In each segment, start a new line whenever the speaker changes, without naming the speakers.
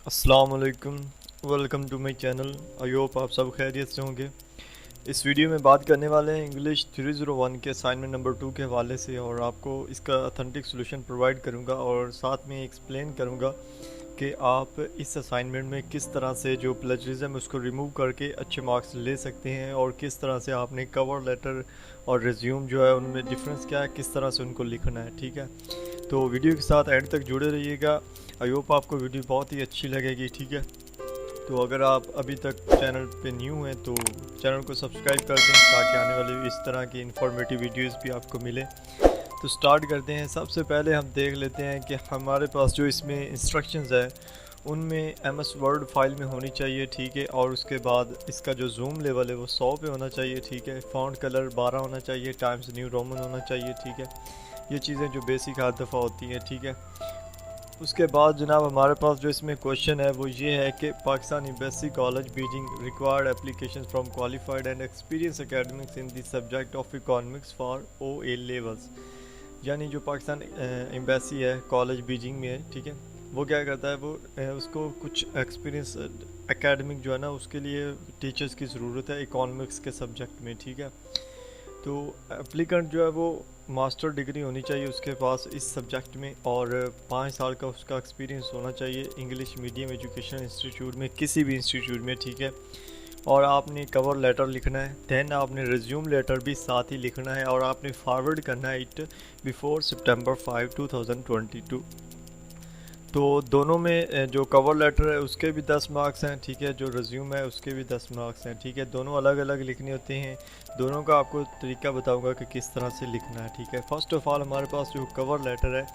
अस्सलाम वालेकुम। Welcome to my channel. I hope आप सब खैरियत से होंगे। इस वीडियो में बात करने वाले हैं इंग्लिश 301 के असाइनमेंट नंबर 2 के हवाले से, और आपको इसका अथेंटिक सोल्यूशन प्रोवाइड करूंगा और साथ में एक्सप्लेन करूंगा कि आप इस असाइनमेंट में किस तरह से जो प्लेजरिज्म है उसको रिमूव करके अच्छे मार्क्स ले सकते हैं, और किस तरह से आपने कवर लेटर और रिज्यूम जो है उनमें डिफरेंस क्या है, किस तरह से उनको लिखना है। ठीक है, तो वीडियो के साथ एंड तक जुड़े रहिएगा। आई होप आपको वीडियो बहुत ही अच्छी लगेगी। ठीक है, तो अगर आप अभी तक चैनल पे न्यू हैं तो चैनल को सब्सक्राइब कर दें ताकि आने वाली इस तरह की इंफॉर्मेटिव वीडियोस भी आपको मिले। तो स्टार्ट करते हैं। सबसे पहले हम देख लेते हैं कि हमारे पास जो इसमें इंस्ट्रक्शंस है उनमें एमएस वर्ड फाइल में होनी चाहिए। ठीक है, और उसके बाद इसका जो जूम लेवल है वो 100 पे होना चाहिए। ठीक है, फ़ॉन्ट कलर 12 होना चाहिए, टाइम्स न्यू रोमन होना चाहिए। ठीक है, ये चीज़ें जो बेसिक हर दफ़ा होती हैं। ठीक है, उसके बाद जनाब हमारे पास जो इसमें क्वेश्चन है वो ये है कि Pakistan embassy college Beijing required application from qualified and experience academics in the subject of economics for OA levels. यानी जो पाकिस्तान एम्बेसी है कॉलेज बीजिंग में है, ठीक है, वो क्या करता है, वो उसको कुछ एक्सपीरियंस एकेडमिक जो है ना उसके लिए टीचर्स की ज़रूरत है इकोनॉमिक्स के सब्जेक्ट में। ठीक है, तो एप्लीकेंट जो है वो मास्टर डिग्री होनी चाहिए उसके पास इस सब्जेक्ट में, और 5 साल का उसका एक्सपीरियंस होना चाहिए इंग्लिश मीडियम एजुकेशन इंस्टीट्यूट में, किसी भी इंस्टीट्यूट में। ठीक है, और आपने कवर लेटर लिखना है, दैन आपने रिज्यूम लेटर भी साथ ही लिखना है, और आपने फॉरवर्ड करना है इट बिफोर सितंबर 5, 2022। तो दोनों में जो कवर लेटर है उसके भी 10 मार्क्स हैं। ठीक है, जो रिज्यूम है उसके भी 10 मार्क्स हैं। ठीक है, दोनों अलग अलग लिखने होते हैं। दोनों का आपको तरीका बताऊंगा कि किस तरह से लिखना है। ठीक है, फर्स्ट ऑफ ऑल हमारे पास जो कवर लेटर है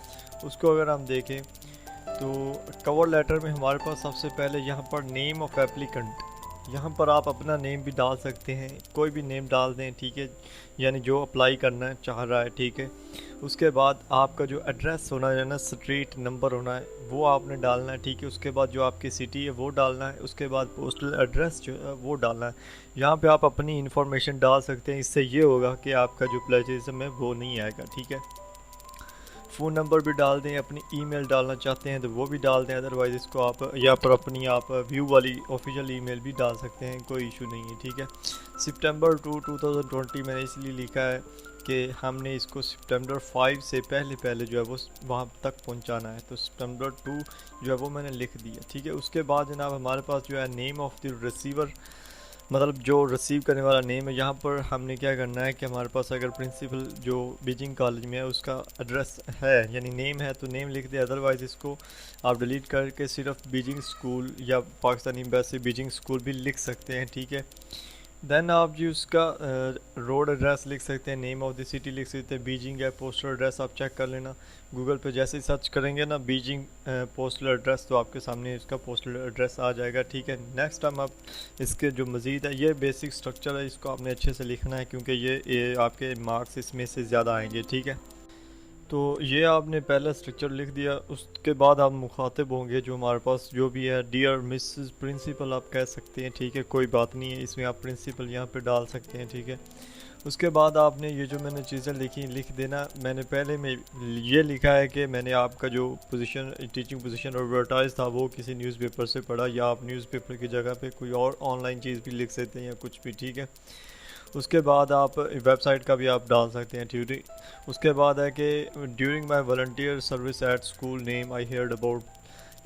उसको अगर हम देखें तो कवर लेटर में हमारे पास सबसे पहले यहाँ पर नेम ऑफ एप्लीकेंट, यहाँ पर आप अपना नेम भी डाल सकते हैं, कोई भी नेम डाल दें। ठीक है, यानी जो अप्लाई करना चाह रहा है। ठीक है, उसके बाद आपका जो एड्रेस होना है ना, स्ट्रीट नंबर होना है, वो आपने डालना है। ठीक है, उसके बाद जो आपकी सिटी है वो डालना है, उसके बाद पोस्टल एड्रेस जो है वो डालना है। यहाँ पे आप अपनी इन्फॉर्मेशन डाल सकते हैं, इससे ये होगा कि आपका जो प्लेजरिज्म है वो नहीं आएगा। ठीक है, फ़ोन नंबर भी डाल दें, अपनी ईमेल डालना चाहते हैं तो वो भी डाल दें, अदरवाइज़ इसको आप या पर अपनी आप व्यू वाली ऑफिशियल ईमेल भी डाल सकते हैं, कोई इशू नहीं है। ठीक है, सितंबर 2020 मैंने इसलिए लिखा है कि हमने इसको सितंबर 5 से पहले पहले जो है वो वहाँ तक पहुँचाना है, तो सितंबर 2 जो है वो मैंने लिख दिया। ठीक है, उसके बाद जनाब हमारे पास जो है नेम ऑफ़ द रिसीवर, मतलब जो रिसीव करने वाला नेम है, यहाँ पर हमने क्या करना है कि हमारे पास अगर प्रिंसिपल जो बीजिंग कॉलेज में है उसका एड्रेस है यानी नेम है तो नेम लिख दे, अदरवाइज़ इसको आप डिलीट करके सिर्फ बीजिंग स्कूल या पाकिस्तानी एम्बेसी बीजिंग स्कूल भी लिख सकते हैं। ठीक है, देन आप जी उसका रोड एड्रेस लिख सकते हैं, नेम ऑफ द सिटी लिख सकते हैं, बीजिंग है, पोस्टल एड्रेस आप चेक कर लेना गूगल पे, जैसे ही सर्च करेंगे ना बीजिंग पोस्टल एड्रेस तो आपके सामने इसका पोस्टल एड्रेस आ जाएगा। ठीक है, नेक्स्ट टाइम आप इसके जो मज़ीद है, ये बेसिक स्ट्रक्चर है, इसको आपने अच्छे से लिखना है क्योंकि ये आपके मार्क्स इसमें से ज़्यादा आएंगे। ठीक है, तो ये आपने पहला स्ट्रक्चर लिख दिया, उसके बाद आप मुखातिब होंगे जो हमारे पास जो भी है, डियर मिसेस प्रिंसिपल आप कह सकते हैं। ठीक है, कोई बात नहीं है, इसमें आप प्रिंसिपल यहाँ पे डाल सकते हैं। ठीक है, उसके बाद आपने ये जो मैंने चीज़ें लिखी लिख देना। मैंने पहले में ये लिखा है कि मैंने आपका जो पोजीशन टीचिंग पोजीशन एडवर्टाइज था वो किसी न्यूज़पेपर से पढ़ा, या आप न्यूज़पेपर की जगह पे कोई और ऑनलाइन चीज़ भी लिख सकते हैं या कुछ भी। ठीक है, उसके बाद आप वेबसाइट का भी आप डाल सकते हैं ड्यूरिंग। उसके बाद है कि during my volunteer service at school name I heard about,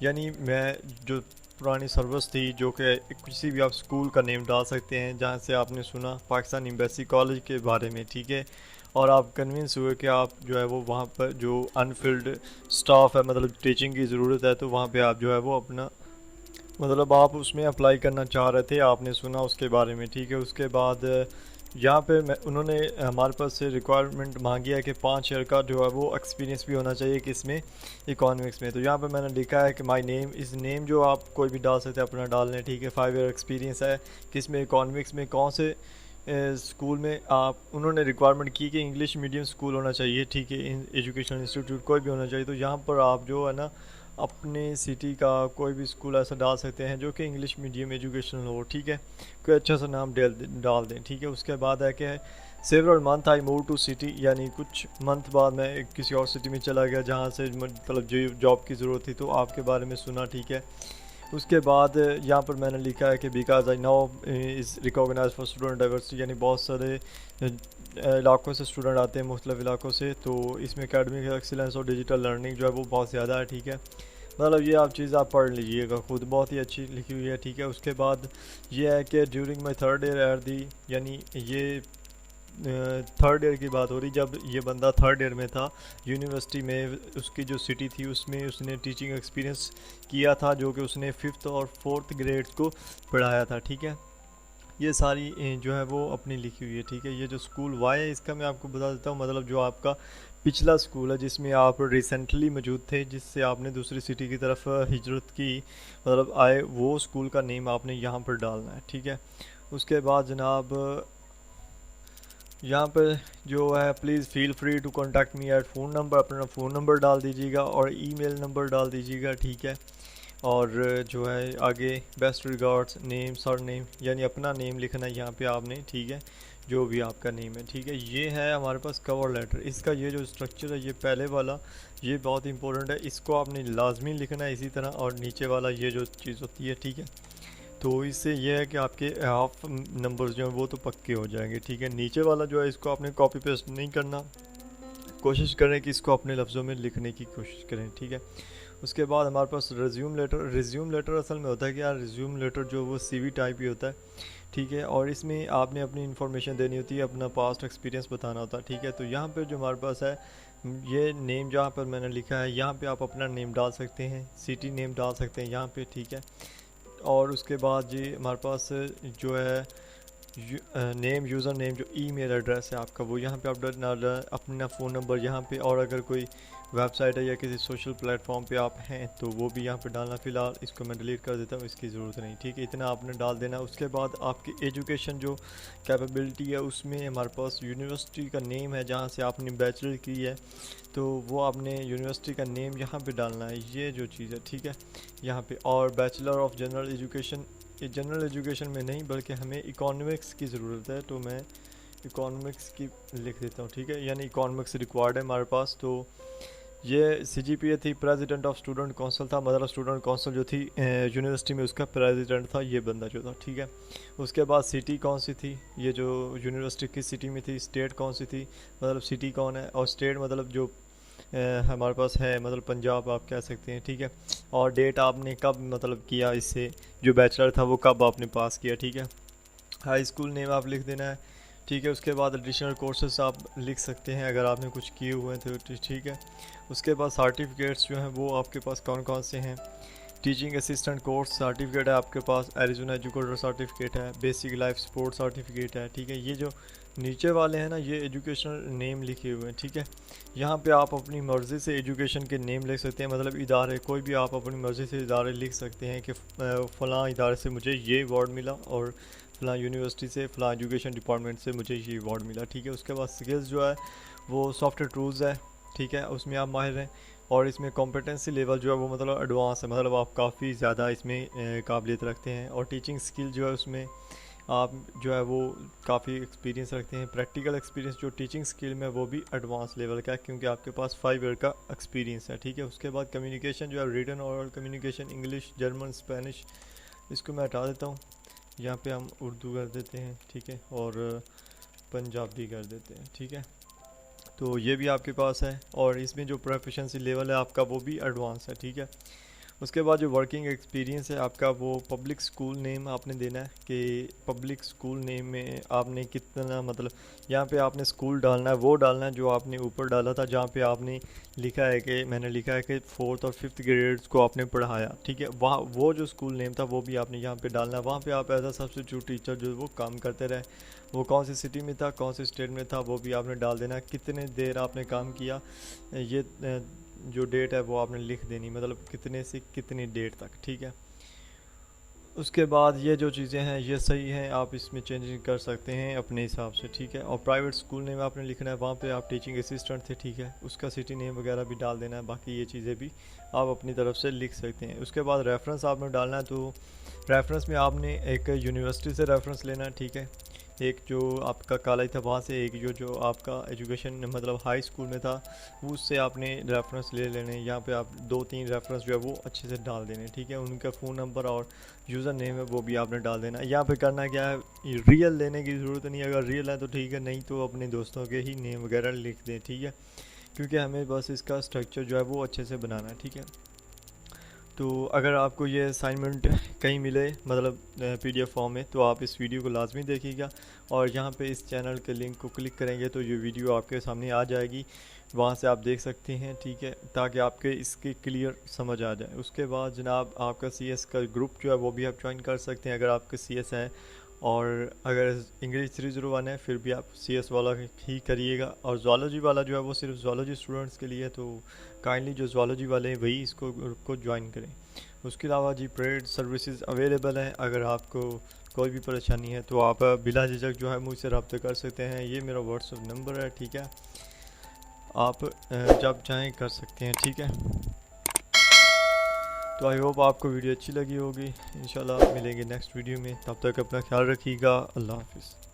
यानी मैं जो पुरानी सर्विस थी जो कि किसी भी आप स्कूल का नेम डाल सकते हैं जहाँ से आपने सुना पाकिस्तान एम्बेसी कॉलेज के बारे में। ठीक है, और आप कन्विंस हुए कि आप जो है वो वहाँ पर जो अनफिल्ड स्टाफ है, मतलब टीचिंग की ज़रूरत है, तो वहाँ पे आप जो है वो अपना मतलब आप उसमें अप्लाई करना चाह रहे थे, आपने सुना उसके बारे में। ठीक है, उसके बाद यहाँ पे उन्होंने हमारे पास से रिक्वायरमेंट मांगी है कि 5 ईयर का जो है वो एक्सपीरियंस भी होना चाहिए किसमें, इकोनॉमिक्स में। तो यहाँ पे मैंने लिखा है कि माय नेम, इस नेम जो आप कोई भी डाल सकते हैं अपना डाल लें। ठीक है, 5 ईयर एक्सपीरियंस है किसमें, इकोनॉमिक्स में। कौन से स्कूल में आप, उन्होंने रिक्वायरमेंट की कि इंग्लिश मीडियम स्कूल होना चाहिए। ठीक है, एजुकेशनल इंस्टीट्यूट कोई भी होना चाहिए। तो यहाँ पर आप जो है ना अपने सिटी का कोई भी स्कूल ऐसा डाल सकते हैं जो कि इंग्लिश मीडियम एजुकेशनल हो। ठीक है, कोई अच्छा सा नाम डाल दें। ठीक है, उसके बाद है कि several month I move to city, यानी कुछ मंथ बाद मैं किसी और सिटी में चला गया जहाँ से मतलब जो जॉब की ज़रूरत थी, तो आपके बारे में सुना। ठीक है, उसके बाद यहाँ पर मैंने लिखा है कि because I know is recognise for student diversity, यानी बहुत सारे इलाकों से स्टूडेंट आते हैं, मुख्तलिफ इलाकों से, तो इसमें एकेडमिक एक्सीलेंस और डिजिटल लर्निंग जो है वो बहुत ज़्यादा है, ठीक है। मतलब ये आप चीज़ आप पढ़ लीजिएगा खुद, बहुत ही अच्छी लिखी हुई है, ठीक है। उसके बाद ये है कि during my third year at the, यानी ये थर्ड ईयर की बात हो रही, जब ये बंदा थर्ड ईयर में था यूनिवर्सिटी में, उसकी जो सिटी थी उसमें उसने टीचिंग एक्सपीरियंस किया था, जो कि उसने 5th और 4th ग्रेड्स को पढ़ाया था, ठीक है। ये सारी जो है वो अपनी लिखी हुई है, ठीक है। ये जो स्कूल वाई है इसका मैं आपको बता देता हूँ, मतलब जो आपका पिछला स्कूल है जिसमें आप रिसेंटली मौजूद थे, जिससे आपने दूसरी सिटी की तरफ हिजरत की, मतलब आए, वो स्कूल का नेम आपने यहाँ पर डालना है, ठीक है। उसके बाद जनाब यहाँ पर जो है please feel free to contact me at phone number, अपना फ़ोन नंबर डाल दीजिएगा और ईमेल नंबर डाल दीजिएगा, ठीक है। और जो है आगे best regards, name sir name, यानी अपना नेम लिखना है यहाँ पे आपने, ठीक है, जो भी आपका नेम है, ठीक है। ये है हमारे पास कवर लेटर, इसका ये जो स्ट्रक्चर है ये पहले वाला, ये बहुत इंपॉर्टेंट है, इसको आपने लाजमी लिखना है इसी तरह, और नीचे वाला ये जो चीज़ होती है, ठीक है। तो इससे ये है कि आपके हाफ नंबर्स जो हैं वो तो पक्के हो जाएंगे, ठीक है। नीचे वाला जो है इसको आपने कॉपी पेस्ट नहीं करना, कोशिश करें कि इसको अपने लफ्ज़ों में लिखने की कोशिश करें, ठीक है। उसके बाद हमारे पास रिज्यूम लेटर, रिज्यूम लेटर असल में होता है कि यार रिज्यूम लेटर जो वो सीवी टाइप ही होता है, ठीक है। और इसमें आपने अपनी इन्फॉर्मेशन देनी होती है, अपना पास्ट एक्सपीरियंस बताना होता है, ठीक है। तो यहाँ पर जो हमारे पास है ये नेम जहाँ पर मैंने लिखा है, यहाँ पे आप अपना नेम डाल सकते हैं, सिटी नेम डाल सकते हैं यहाँ पे, ठीक है। और उसके बाद जी हमारे पास जो है नेम, यूज़र नेम, जो ईमेल एड्रेस है आपका वो यहाँ पे आप डालना, अपना फ़ोन नंबर यहाँ पे, और अगर कोई वेबसाइट है या किसी सोशल प्लेटफॉर्म पे आप हैं तो वो भी यहाँ पे डालना। फ़िलहाल इसको मैं डिलीट कर देता हूँ, इसकी ज़रूरत नहीं, ठीक है। इतना आपने डाल देना। उसके बाद आपकी एजुकेशन जो कैपेबिलिटी है उसमें हमारे पास यूनिवर्सिटी का नेम है जहाँ से आपने बैचलर की है, तो वो आपने यूनिवर्सिटी का नेम यहाँ पे डालना है, ये जो चीज़ है, ठीक है, यहाँ पे। और बैचलर ऑफ जनरल एजुकेशन, ये जनरल एजुकेशन में नहीं बल्कि हमें इकोनॉमिक्स की ज़रूरत है, तो मैं इकोनॉमिक्स की लिख देता हूँ, ठीक है, यानी इकोनॉमिक्स रिक्वायर्ड है हमारे पास। तो ये सीजीपीए थी, प्रेसिडेंट ऑफ स्टूडेंट काउंसिल था, मतलब स्टूडेंट काउंसिल जो थी यूनिवर्सिटी में उसका प्रेसिडेंट था ये बंदा जो था, ठीक है। उसके बाद सिटी कौन सी थी, ये जो यूनिवर्सिटी किस सिटी में थी, स्टेट कौन सी थी, मतलब सिटी कौन है, और स्टेट मतलब जो हमारे पास है, मतलब पंजाब आप कह सकते हैं, ठीक है। और डेट आपने कब मतलब किया, इससे जो बैचलर था वो कब आपने पास किया, ठीक है। हाई स्कूल नेम आप लिख देना है, ठीक है। उसके बाद एडिशनल कोर्सेज आप लिख सकते हैं अगर आपने कुछ किए हुए थे, ठीक है। उसके बाद सर्टिफिकेट्स जो हैं वो आपके पास कौन कौन से हैं, टीचिंग असिस्टेंट कोर्स सर्टिफिकेट है आपके पास, एरिजोना एजुकेटर सर्टिफिकेट है, बेसिक लाइफ सपोर्ट सर्टिफिकेट है, ठीक है। ये जो नीचे वाले हैं ना ये एजुकेशनल नेम लिखे हुए हैं, ठीक है। यहाँ पे आप अपनी मर्ज़ी से एजुकेशन के नेम लिख सकते हैं, मतलब इदारे कोई भी आप अपनी मर्ज़ी से इदारे लिख सकते हैं कि फ़लाँ इदारे से मुझे ये अवार्ड मिला, और फ़लाँ यूनिवर्सिटी से, फ़लाँ एजुकेशन डिपार्टमेंट से मुझे ये अवार्ड मिला, ठीक है। उसके बाद स्किल्स जो है वो सॉफ्टवेयर टूल्स है, ठीक है, उसमें आप माहिर हैं। और इसमें कॉम्पिटेंसी लेवल जो है वो मतलब एडवांस है, मतलब आप काफ़ी ज़्यादा इसमें काबिलियत रखते हैं। और टीचिंग स्किल जो है उसमें आप जो है वो काफ़ी एक्सपीरियंस रखते हैं, प्रैक्टिकल एक्सपीरियंस जो टीचिंग स्किल में वो भी एडवांस लेवल का है क्योंकि आपके पास 5 ईयर का एक्सपीरियंस है, ठीक है। उसके बाद कम्युनिकेशन जो है रिटन और कम्युनिकेशन, इंग्लिश, जर्मन, स्पेनिश, इसको मैं हटा देता हूँ, यहाँ पे हम उर्दू कर देते हैं, ठीक है, और पंजाबी कर देते हैं, ठीक है। तो ये भी आपके पास है, और इसमें जो प्रोफिशिएंसी लेवल है आपका वो भी एडवांस है, ठीक है। उसके बाद जो वर्किंग एक्सपीरियंस है आपका वो पब्लिक स्कूल नेम आपने देना है कि पब्लिक स्कूल नेम में आपने कितना, मतलब यहाँ पे आपने स्कूल डालना है, वो डालना है जो आपने ऊपर डाला था जहाँ पे आपने लिखा है कि मैंने लिखा है कि 4th और 5th ग्रेड्स को आपने पढ़ाया, ठीक है। वहाँ वो जो स्कूल नेम था वो भी आपने यहाँ पे डालना है। वहाँ पे आप एज अ सब्स्टिट्यूट टीचर जो वो काम करते रहे, वो कौन सी सिटी में था, कौन सी स्टेट में था, वो भी आपने डाल देना। कितने देर आपने काम किया, ये जो डेट है वो आपने लिख देनी, मतलब कितने से कितनी डेट तक, ठीक है। उसके बाद ये जो चीज़ें हैं ये सही हैं, आप इसमें चेंजिंग कर सकते हैं अपने हिसाब से, ठीक है। और प्राइवेट स्कूल नेम आपने लिखना है, वहाँ पे आप टीचिंग असिस्टेंट थे, ठीक है, उसका सिटी नेम वगैरह भी डाल देना है। बाकी ये चीज़ें भी आप अपनी तरफ से लिख सकते हैं। उसके बाद रेफरेंस आपने डालना है, तो रेफरेंस में आपने एक यूनिवर्सिटी से रेफरेंस लेना है, ठीक है, एक जो आपका कॉलेज था वहाँ से, एक जो आपका एजुकेशन मतलब हाई स्कूल में था उससे आपने रेफरेंस ले लेने। यहाँ पे आप 2-3 रेफरेंस जो है वो अच्छे से डाल देने, ठीक है। उनका फ़ोन नंबर और यूज़र नेम है वो भी आपने डाल देना। यहाँ पे करना क्या है, रियल लेने की ज़रूरत नहीं, अगर रियल है तो ठीक है, नहीं तो अपने दोस्तों के ही नेम वगैरह लिख दें, ठीक है। क्योंकि हमें बस इसका स्ट्रक्चर जो है वो अच्छे से बनाना है, ठीक है। तो अगर आपको ये असाइनमेंट कहीं मिले मतलब पीडीएफ फॉर्म में, तो आप इस वीडियो को लाजमी देखिएगा और यहाँ पे इस चैनल के लिंक को क्लिक करेंगे तो ये वीडियो आपके सामने आ जाएगी, वहाँ से आप देख सकते हैं, ठीक है, ताकि आपके इसके क्लियर समझ आ जाए। उसके बाद जनाब आपका सीएस का ग्रुप जो है वो भी आप ज्वाइन कर सकते हैं अगर आपके सीएस हैं, और अगर इंग्लिश 301 है फिर भी आप सीएस वाला ही करिएगा। और ज़ूलॉजी वाला जो है वो सिर्फ ज़ूलॉजी स्टूडेंट्स के लिए है, तो काइंडली जो ज़ूलॉजी वाले हैं वही इसको ग्रुप को ज्वाइन करें। उसके अलावा जी परेड सर्विसेज अवेलेबल हैं, अगर आपको कोई भी परेशानी है तो आप बिला झिझक जो है मुझसे रब्ता कर सकते हैं। ये मेरा व्हाट्सअप नंबर है, ठीक है, आप जब चाहें कर सकते हैं, ठीक है। तो आई होप आपको वीडियो अच्छी लगी होगी। इंशाल्लाह मिलेंगे नेक्स्ट वीडियो में, तब तक अपना ख्याल रखिएगा। अल्लाह हाफिज़।